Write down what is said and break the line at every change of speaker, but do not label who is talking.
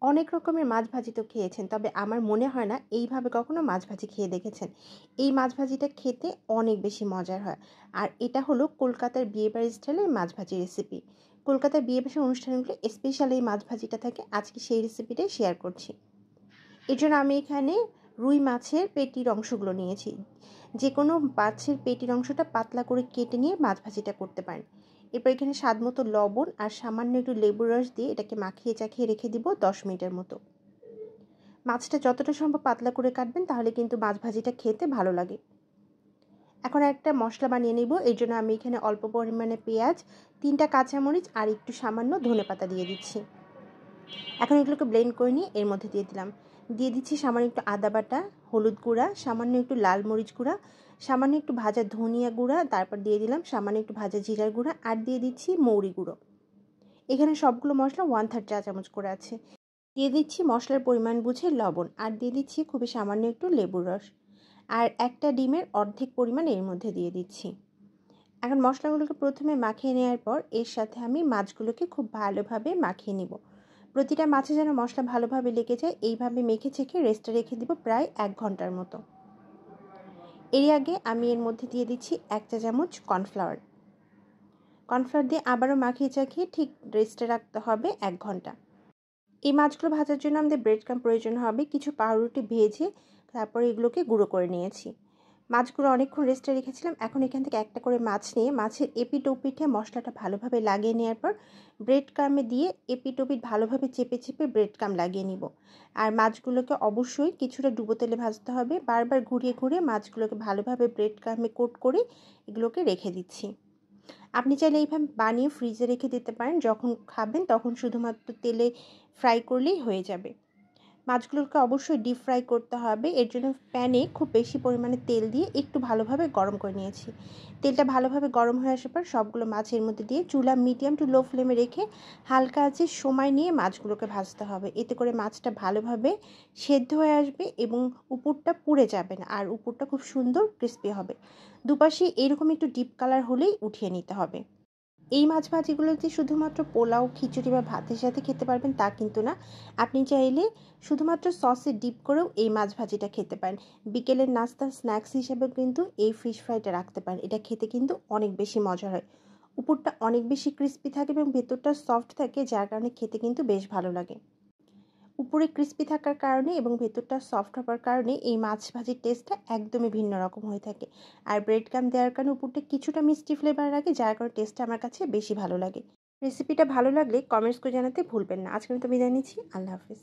অনেক রকমের মাছ ভাজি তো খেয়েছেন, তবে আমার মনে হয় না এইভাবে কখনো মাছ ভাজি খেয়ে দেখেছেন। এই মাছ ভাজিটা খেতে অনেক বেশি মজার হয়। আর এটা হলো কলকাতার বিয়েবাড়ির স্টাইলের মাছ ভাজি রেসিপি। কলকাতার বিয়েবাড়ির অনুষ্ঠানগুলো স্পেশাল এই মাছ ভাজিটা থাকে, আজকে সেই রেসিপিটাই শেয়ার করছি। এর জন্য আমি এখানে রুই মাছের পেটির অংশগুলো নিয়েছি। যে কোনো মাছের পেটির অংশটা পাতলা করে কেটে নিয়ে মাছ ভাজিটা করতে পারেন। এরপর এখানে স্বাদ মতো লবণ আর সামান্য একটু লেবুর রস দিয়ে এটাকে মাখিয়ে চাখিয়ে রেখে দিব 10 মিনিটের মতো। মাছটা যতটা সম্ভব পাতলা করে কাটবেন, তাহলে কিন্তু মাছ ভাজিটা খেতে ভালো লাগে। এখন একটা মশলা বানিয়ে নিব। এর জন্য আমি এখানে অল্প পরিমাণে পেঁয়াজ, 3টা কাঁচামরিচ আর একটু সামান্য ধনেপাতা দিয়ে দিচ্ছি। এখন এগুলোকে ব্লেন্ড করে নিয়ে এর মধ্যে দিয়ে দিচ্ছি সামান্য একটু আদা বাটা, হলুদ গুঁড়া, সামান্য একটু লাল মরিচ গুঁড়া, সামান্য একটু ভাজা ধনিয়া গুঁড়া, তারপর দিয়ে দিলাম সামান্য একটু ভাজা জিরার গুঁড়া আর দিয়ে দিচ্ছি মৌরি গুঁড়ো। এখানে সবগুলো মশলা 1/3 চা চামচ করে আছে। দিয়ে দিচ্ছি মশলার পরিমাণ বুঝে লবণ আর দিয়ে দিচ্ছি খুবই সামান্য একটু লেবুর রস আর একটা ডিমের অর্ধেক পরিমাণ এর মধ্যে দিয়ে দিচ্ছি। এখন মশলাগুলোকে প্রথমে মাখিয়ে নেওয়ার পর এর সাথে আমি মাছগুলোকে খুব ভালোভাবে মাখিয়ে নিব। প্রতিটা মাছে যেন মশলা ভালোভাবে লেগে যায়, এইভাবে মেখে ছেঁকে রেস্টে রেখে দিব প্রায় 1 ঘন্টার মতো। এর আগে আমি এর মধ্যে দিয়ে দিচ্ছি 1 চা চামচ কর্নফ্লাওয়ার দিয়ে আবারও মাখিয়ে চাখিয়ে ঠিক রেস্টে রাখতে হবে 1 ঘন্টা। এই মাছগুলো ভাজার জন্য আমাদের ব্রেড ক্রাম্ব প্রয়োজন হবে। কিছু পাউরুটি ভেজে তারপর এগুলোকে গুঁড়ো করে নিয়েছি। মাছগুলো অনেকক্ষণ রেস্টে রেখেছিলাম। এখন এখান থেকে একটা করে মাছ নিয়ে মাছের এপিঠ ওপিঠে মশলাটা ভালোভাবে লাগিয়ে নেওয়ার পর ব্রেড ক্রাম্বে দিয়ে এপিঠ ওপিঠ ভালোভাবে চেপে চেপে ব্রেড ক্রাম্ব লাগিয়ে নিব। আর মাছগুলোকে অবশ্যই কিছুটা ডুবো তেলে ভাজতে হবে। বারবার ঘুরিয়ে ঘুরিয়ে মাছগুলোকে ভালোভাবে ব্রেড ক্রাম্বে কোট করে এগুলোকে রেখে দিচ্ছি। আপনি চাইলে এইভাবে বানিয়ে ফ্রিজে রেখে দিতে পারেন, যখন খাবেন তখন শুধুমাত্র তেলে ফ্রাই করলেই হয়ে যাবে। মাছগুলোকে অবশ্যই ডিপ ফ্রাই করতে হবে। এর জন্য প্যানে খুব বেশি পরিমাণে তেল দিয়ে একটু ভালোভাবে গরম করে নিয়েছি। তেলটা ভালোভাবে গরম হয়ে আসার পর সবগুলো মাছের মধ্যে দিয়ে চুলা মিডিয়াম টু লো ফ্লেমে রেখে হালকা আঁচে সময় নিয়ে মাছগুলোকে ভাজতে হবে। এতে করে মাছটা ভালোভাবে সেদ্ধ হয়ে আসবে এবং উপরটা পুড়ে যাবে না, আর উপরটা খুব সুন্দর ক্রিস্পি হবে। দুপাশে এরকম একটু ডিপ কালার হলেই উঠিয়ে নিতে হবে। এই মাছ ভাজিগুলো যে শুধুমাত্র পোলাও, খিচুড়ি বা ভাতের সাথে খেতে পারবেন তা কিন্তু না। আপনি চাইলে শুধুমাত্র সসে ডিপ করেও এই মাছ ভাজিটা খেতে পারেন। বিকেলের নাস্তা স্ন্যাক্স হিসেবেও কিন্তু এই ফিশ ফ্রাইটা রাখতে পারেন। এটা খেতে কিন্তু অনেক বেশি মজার হয়। উপরটা অনেক বেশি ক্রিস্পি থাকে এবং ভেতরটা সফট থাকে, যার কারণে খেতে কিন্তু বেশ ভালো লাগে। উপরে ক্রিস্পি থাকার কারণে এবং ভেতরটা সফট হওয়ার কারণে এই মাছ ভাজির টেস্টটা একদমই ভিন্ন রকম হয়ে থাকে। আর ব্রেড ক্রাম্ব দেওয়ার কারণে উপরটা কিছুটা মিষ্টি ফ্লেভার রাখে, যার কারণে টেস্টটা আমার কাছে বেশি ভালো লাগে। রেসিপিটা ভালো লাগলে কমেন্টস করে জানাতে ভুলবেন না। আজকের মতো বিদায় নিচ্ছি। আল্লাহ হাফিজ।